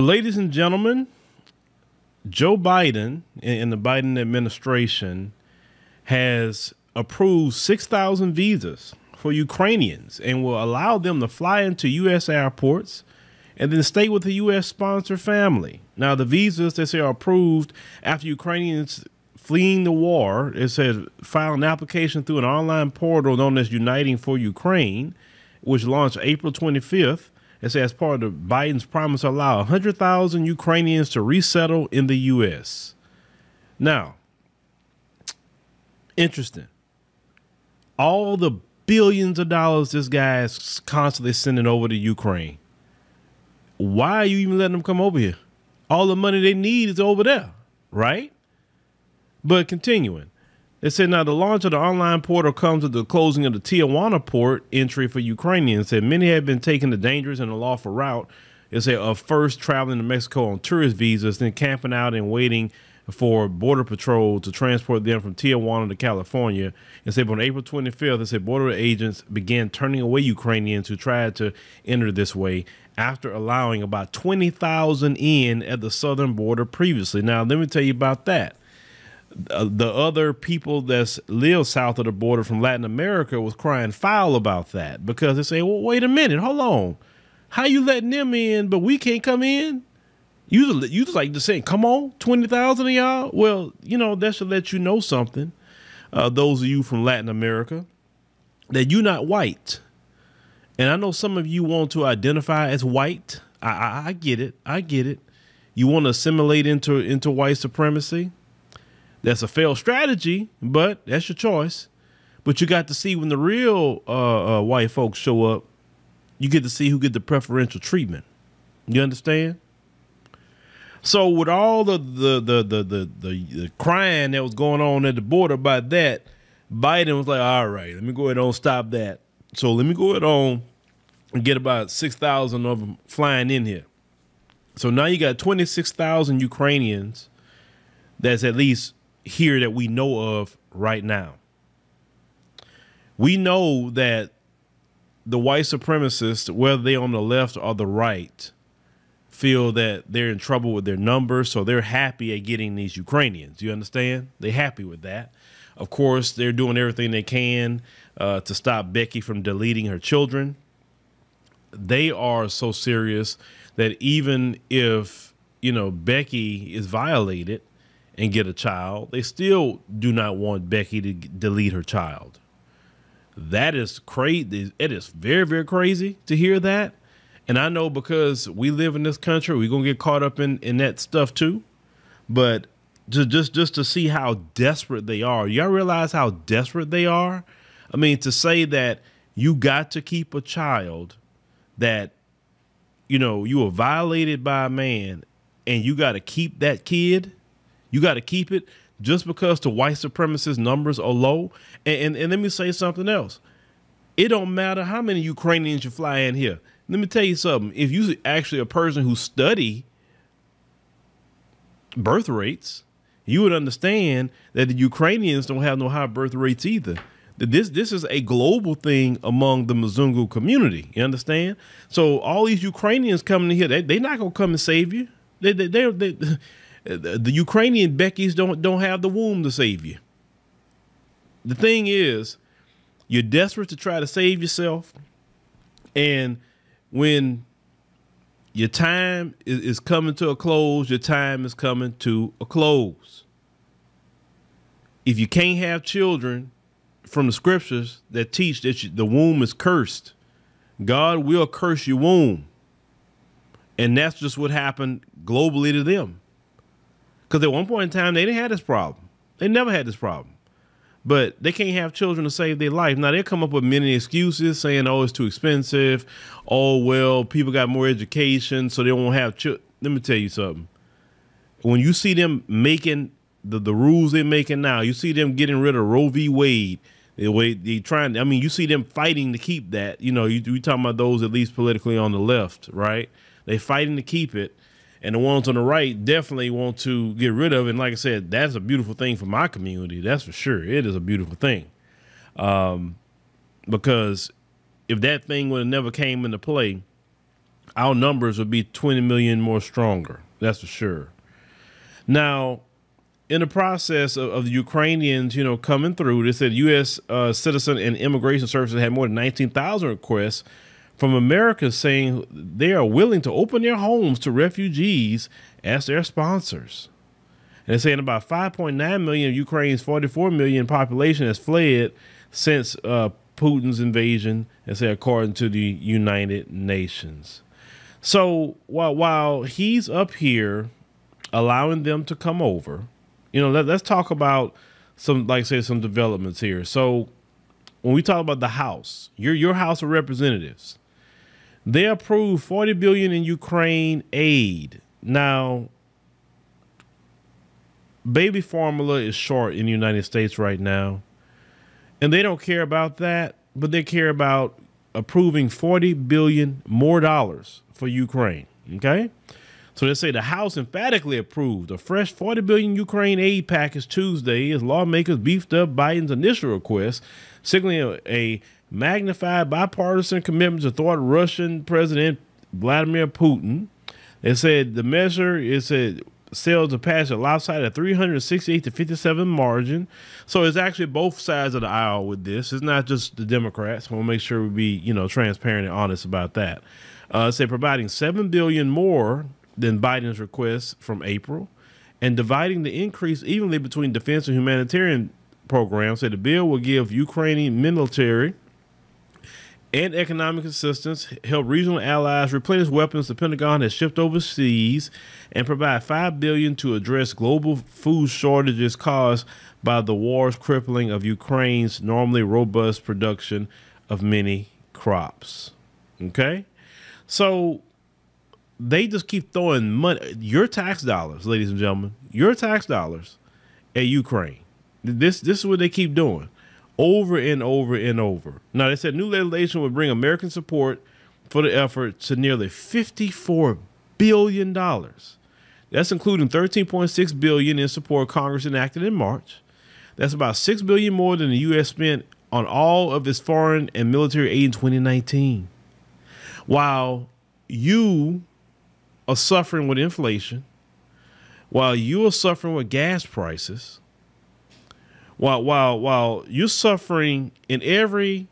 Ladies and gentlemen, Joe Biden and the Biden administration has approved 6,000 visas for Ukrainians and will allow them to fly into U.S. airports and then stay with a U.S. sponsor family. Now, the visas, they say, are approved after Ukrainians fleeing the war. It says file an application through an online portal known as Uniting for Ukraine, which launched April 25th. It says as part of Biden's promise to allow 100,000 Ukrainians to resettle in the U.S. Now, interesting. All the billions of dollars this guy is constantly sending over to Ukraine. Why are you even letting them come over here? All the money they need is over there, right? But continuing, they said now the launch of the online portal comes with the closing of the Tijuana port entry for Ukrainians. Said many have been taking the dangerous and unlawful route. It said of first traveling to Mexico on tourist visas, then camping out and waiting for Border Patrol to transport them from Tijuana to California. And said on April 25th, they said border agents began turning away Ukrainians who tried to enter this way after allowing about 20,000 in at the southern border previously. Now, let me tell you about that. The other people that live south of the border from Latin America was crying foul about that because they say, well, wait a minute, hold on. How you letting them in, but we can't come in? You just like to say, come on, 20,000 of y'all? Well, you know, that should let you know something. Those of you from Latin America, that you're not white. And I know some of you want to identify as white. I get it. I get it. You want to assimilate into white supremacy. That's a failed strategy, but that's your choice. But you got to see when the real white folks show up, you get to see who get the preferential treatment. You understand? So with all the crying that was going on at the border about that, Biden was like, all right, let me go ahead and stop that. So let me go ahead on and get about 6,000 of them flying in here. So now you got 26,000 Ukrainians that's at least here that we know of right now. We know that the white supremacists, whether they on the left or the right, feel that they're in trouble with their numbers, so they're happy at getting these Ukrainians. You understand? They're happy with that. Of course, they're doing everything they can to stop Becky from deleting her children. They are so serious that even if, you know, Becky is violated and get a child, they still do not want Becky to delete her child. That is crazy. It is very, very crazy to hear that. And I know because we live in this country, we're going to get caught up in that stuff too. But just to see how desperate they are. Y'all realize how desperate they are? I mean, to say that you got to keep a child that, you know, you were violated by a man and you got to keep that kid. You got to keep it just because the white supremacist numbers are low. And let me say something else. It don't matter how many Ukrainians you fly in here. Let me tell you something. If you're actually a person who study birth rates, you would understand that the Ukrainians don't have no high birth rates either. This is a global thing among the Mzungu community. You understand? So all these Ukrainians coming in here, they're not going to come and save you. The Ukrainian Beckys don't have the womb to save you. The thing is, you're desperate to try to save yourself. And when your time is coming to a close, your time is coming to a close. If you can't have children from the scriptures that teach that the womb is cursed, God will curse your womb. And that's just what happened globally to them. Because at one point in time, they didn't have this problem. They never had this problem. But they can't have children to save their life. Now, they'll come up with many excuses saying, oh, it's too expensive. Oh, well, people got more education, so they won't have children. Let me tell you something. When you see them making the rules they're making now, you see them getting rid of Roe v. Wade. You see them fighting to keep that. You know, we talking about those at least politically on the left, right? They fighting to keep it. And the ones on the right definitely want to get rid of it. And like I said, that's a beautiful thing for my community. That's for sure. It is a beautiful thing. Because if that thing would have never came into play, our numbers would be 20 million more stronger. That's for sure. Now, in the process of the Ukrainians, coming through, they said U.S. Citizen and Immigration Services had more than 19,000 requests from America saying they are willing to open their homes to refugees as their sponsors. And they're saying about 5.9 million of Ukraine's 44 million population has fled since Putin's invasion, and say according to the United Nations. So while he's up here allowing them to come over, let's talk about some developments here. So when we talk about the House, your House of Representatives, they approved 40 billion in Ukraine aid. Now, baby formula is short in the United States right now, and they don't care about that, but they care about approving 40 billion more dollars for Ukraine. Okay. So they say the House emphatically approved a fresh 40 billion Ukraine aid package Tuesday as lawmakers beefed up Biden's initial request, signaling a magnified bipartisan commitment to thwart Russian President Vladimir Putin. They said the measure is sales to pass a lopsided 368 to 57 margin. So it's actually both sides of the aisle with this. It's not just the Democrats. We'll make sure we be, transparent and honest about that. Say providing $7 billion more than Biden's request from April, and dividing the increase evenly between defense and humanitarian programs. Say the bill will give Ukrainian military and economic assistance, help regional allies replenish weapons the Pentagon has shipped overseas, and provide $5 billion to address global food shortages caused by the war's crippling of Ukraine's normally robust production of many crops. Okay, so they just keep throwing money, your tax dollars, ladies and gentlemen, your tax dollars at Ukraine. This is what they keep doing. Over and over and over. Now, they said new legislation would bring American support for the effort to nearly $54 billion. That's including $13.6 billion in support Congress enacted in March. That's about $6 billion more than the U.S. spent on all of its foreign and military aid in 2019. While you are suffering with inflation, while you are suffering with gas prices, while you're suffering in every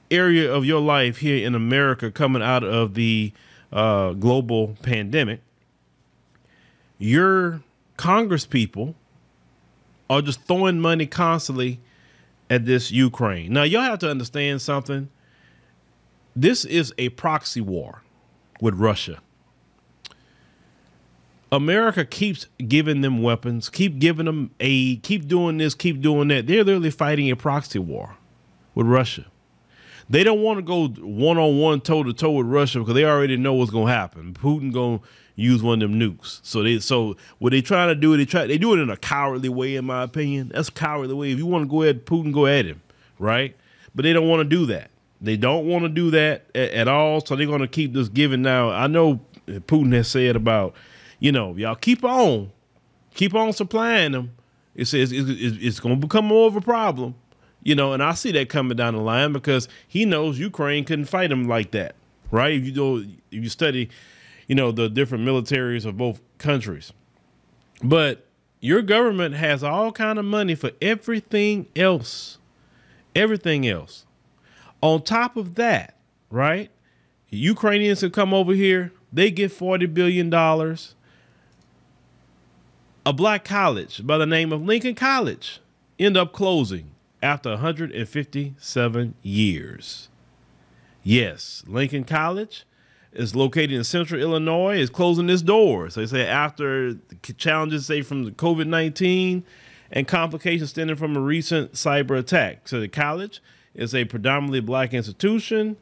area of your life here in America coming out of the global pandemic, your Congress people are just throwing money constantly at this Ukraine. Now, y'all have to understand something. This is a proxy war with Russia. America keeps giving them weapons, keep giving them aid, keep doing this, keep doing that. They're literally fighting a proxy war with Russia. They don't want to go one-on-one, toe-to-toe with Russia because they already know what's going to happen. Putin going to use one of them nukes. So what they trying to do, they do it in a cowardly way, in my opinion. That's a cowardly way. If you want to go at Putin, go at him, right? But they don't want to do that. They don't want to do that at all. So they're going to keep this giving. Now, I know Putin has said about, y'all keep on supplying them. It says it's going to become more of a problem, and I see that coming down the line because he knows Ukraine couldn't fight him like that, right? If you study, the different militaries of both countries, but your government has all kind of money for everything else. On top of that, right? Ukrainians who come over here, they get $40 billion. A black college by the name of Lincoln College ended up closing after 157 years. Yes, Lincoln College is located in central Illinois, is closing its doors. They say after challenges, from the COVID-19 and complications stemming from a recent cyber attack. So the college is a predominantly black institution.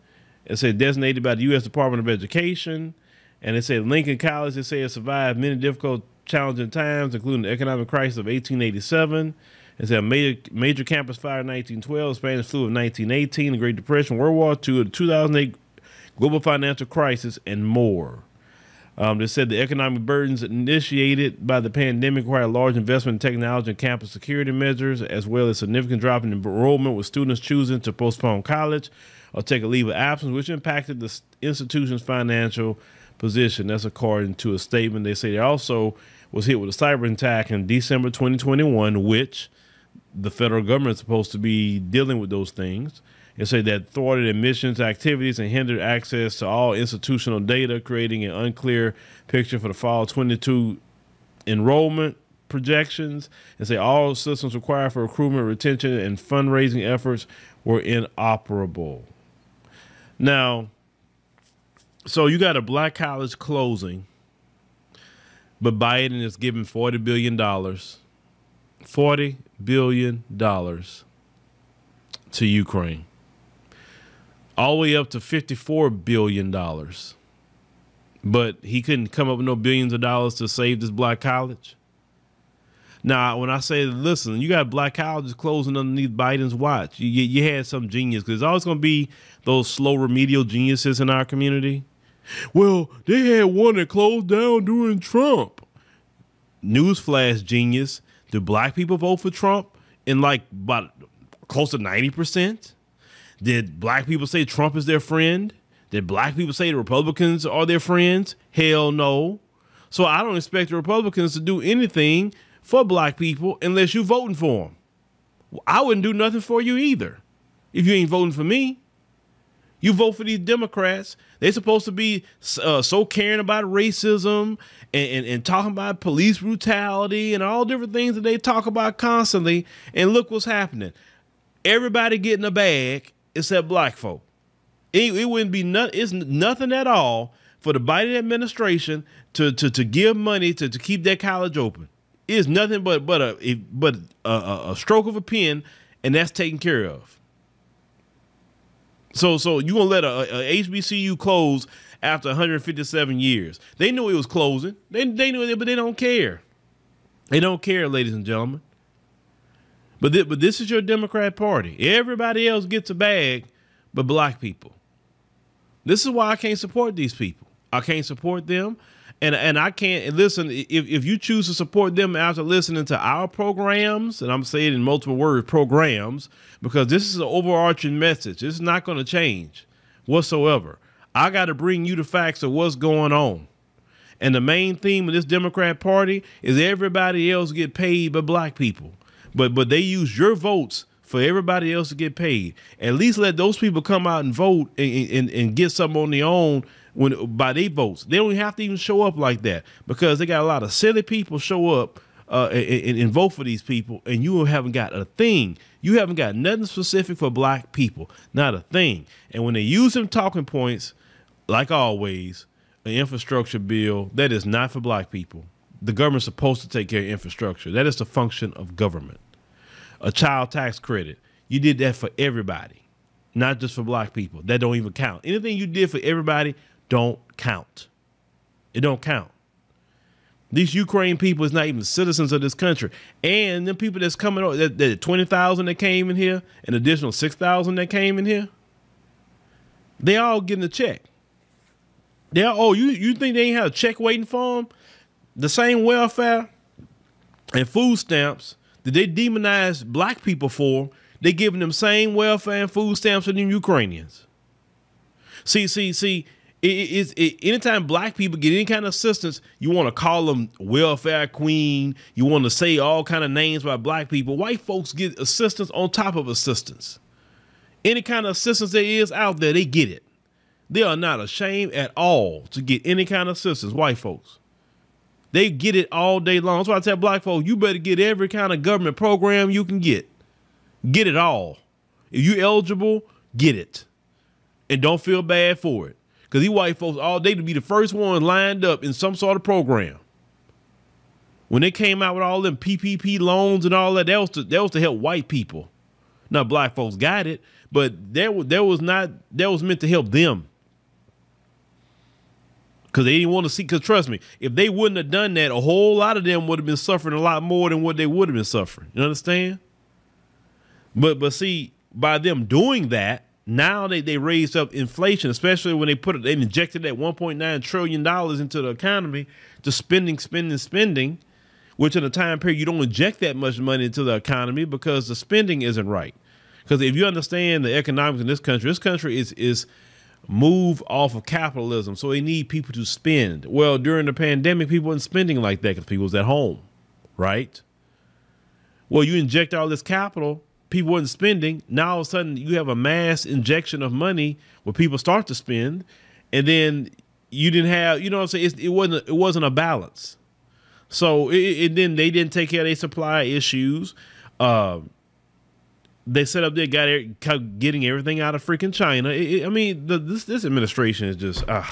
It's designated by the U.S. Department of Education. And it said Lincoln College, they say, it survived many difficult, challenging times, including the economic crisis of 1887. It's a major campus fire in 1912, Spanish flu of 1918, the Great Depression, World War II, the 2008 global financial crisis, and more. They said the economic burdens initiated by the pandemic require large investment in technology and campus security measures, as well as significant drop in enrollment, with students choosing to postpone college or take a leave of absence, which impacted the institution's financial position. That's according to a statement. They say they also was hit with a cyber attack in December 2021, which the federal government is supposed to be dealing with those things. They say that thwarted admissions activities and hindered access to all institutional data, creating an unclear picture for the fall 22 enrollment projections. And say all systems required for recruitment, retention, and fundraising efforts were inoperable. Now, so you got a black college closing, but Biden is giving $40 billion. $40 billion to Ukraine. All the way up to $54 billion. But he couldn't come up with no billions of dollars to save this black college. Now, when I say, listen, you got black colleges closing underneath Biden's watch. You had some genius, because there's always going to be those slow remedial geniuses in our community. Well, they had one that closed down during Trump. Newsflash, genius. Do black people vote for Trump in like about close to 90%? Did black people say Trump is their friend? Did black people say the Republicans are their friends? Hell no. So I don't expect the Republicans to do anything for black people unless you're voting for them. I wouldn't do nothing for you either if you ain't voting for me. You vote for these Democrats. They're supposed to be so caring about racism and talking about police brutality and all different things that they talk about constantly. And look what's happening. Everybody getting a bag except black folk. It wouldn't be it's nothing at all for the Biden administration to give money to keep that college open. It's nothing but a stroke of a pen, and that's taken care of. So you gonna let a HBCU close after 157 years? They knew it was closing. They knew it, but they don't care. They don't care, ladies and gentlemen. But this is your Democrat Party. Everybody else gets a bag, but black people. This is why I can't support these people. I can't support them, and I can't. And listen, if you choose to support them after listening to our programs, and I'm saying in multiple words, programs, because this is an overarching message. This is not going to change whatsoever. I got to bring you the facts of what's going on. And the main theme of this Democrat Party is everybody else get paid but black people. But they use your votes for everybody else to get paid. At least let those people come out and vote and get something on their own by their votes. They don't have to even show up like that, because they got a lot of silly people show up and vote for these people, and you haven't got a thing. You haven't got nothing specific for black people, not a thing. And when they use them talking points, like always, an infrastructure bill, that is not for black people. The government's supposed to take care of infrastructure. That is the function of government. A child tax credit, you did that for everybody, not just for black people. That don't even count. Anything you did for everybody don't count. It don't count. These Ukraine people is not even citizens of this country. And them people that's coming over, that 20,000 that came in here, an additional 6,000 that came in here, they all getting a check. You think they ain't have a check waiting for them? The same welfare and food stamps that they demonize black people for, they giving them same welfare and food stamps to them Ukrainians. See, anytime black people get any kind of assistance, you want to call them welfare queen. You want to say all kind of names about black people. White folks get assistance on top of assistance. Any kind of assistance there is out there, they get it. They are not ashamed at all to get any kind of assistance, white folks. They get it all day long. That's why I tell black folks, you better get every kind of government program you can get. Get it all. If you eligible, get it. And don't feel bad for it. Because these white folks all day to be the first one lined up in some sort of program. When they came out with all them PPP loans and all that, that was to help white people. Now black folks got it, but that was meant to help them. Because they didn't want to see, because trust me, if they wouldn't have done that, a whole lot of them would have been suffering a lot more than what they would have been suffering. You understand? But see, by them doing that, now they raised up inflation, especially when they injected that $1.9 trillion into the economy, to spending, which in a time period you don't inject that much money into the economy because the spending isn't right. Because if you understand the economics in this country is move off of capitalism. So they need people to spend. Well, during the pandemic, people weren't spending like that because people was at home, right? Well, you inject all this capital, people weren't spending. Now all of a sudden you have a mass injection of money where people start to spend, and then you didn't have, you know what I'm saying? It wasn't a balance. So then they didn't take care of their supply issues. They set up there, getting everything out of freaking China. I mean, this administration is just, I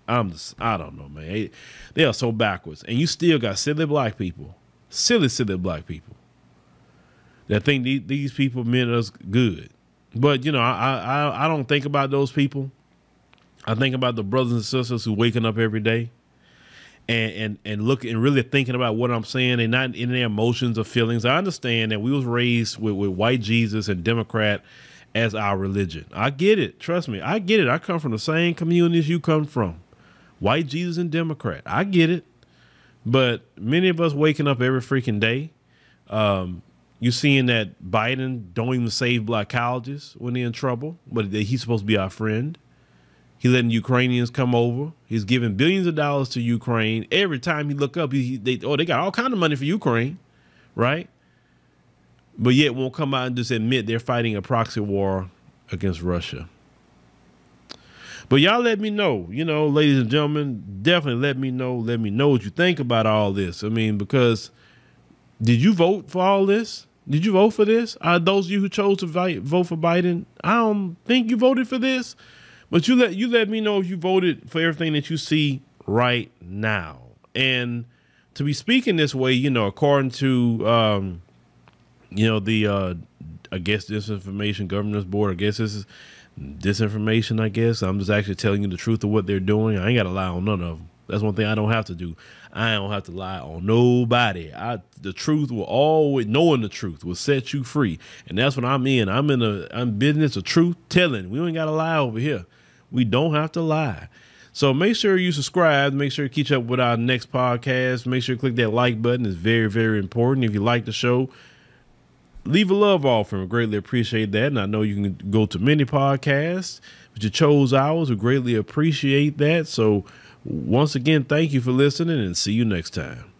don't know, man. They are so backwards. And you still got silly black people that think these people meant us good. But, you know, I don't think about those people. I think about the brothers and sisters who waking up every day and look and really thinking about what I'm saying and not in their emotions or feelings. I understand that we was raised with white Jesus and Democrat as our religion. I get it. Trust me. I get it. I come from the same communities you come from. White Jesus and Democrat. I get it. But many of us waking up every freaking day. You're seeing that Biden don't even save black colleges when they're in trouble, but he's supposed to be our friend. He letting Ukrainians come over. He's giving billions of dollars to Ukraine. Every time you look up, they got all kind of money for Ukraine, right? But yet won't come out and just admit they're fighting a proxy war against Russia. But y'all let me know, you know, ladies and gentlemen, definitely let me know what you think about all this. I mean, because did you vote for all this? Did you vote for this? Those of you who chose to vote for Biden, I don't think you voted for this. But you let me know if you voted for everything that you see right now. And to be speaking this way, you know, according to, you know, the, I guess, Disinformation Governance Board, I guess this is disinformation, I guess. I'm just actually telling you the truth of what they're doing. I ain't got to lie on none of them. That's one thing I don't have to do. I don't have to lie on nobody. The truth will always, knowing the truth will set you free. And that's what I'm in. I'm business of truth telling. We ain't got to lie over here. We don't have to lie. So make sure you subscribe. Make sure you keep up with our next podcast. Make sure you click that like button. It's very, very important. If you like the show, leave a love offering. Greatly appreciate that. And I know you can go to many podcasts, but you chose ours. We greatly appreciate that. So once again, thank you for listening and see you next time.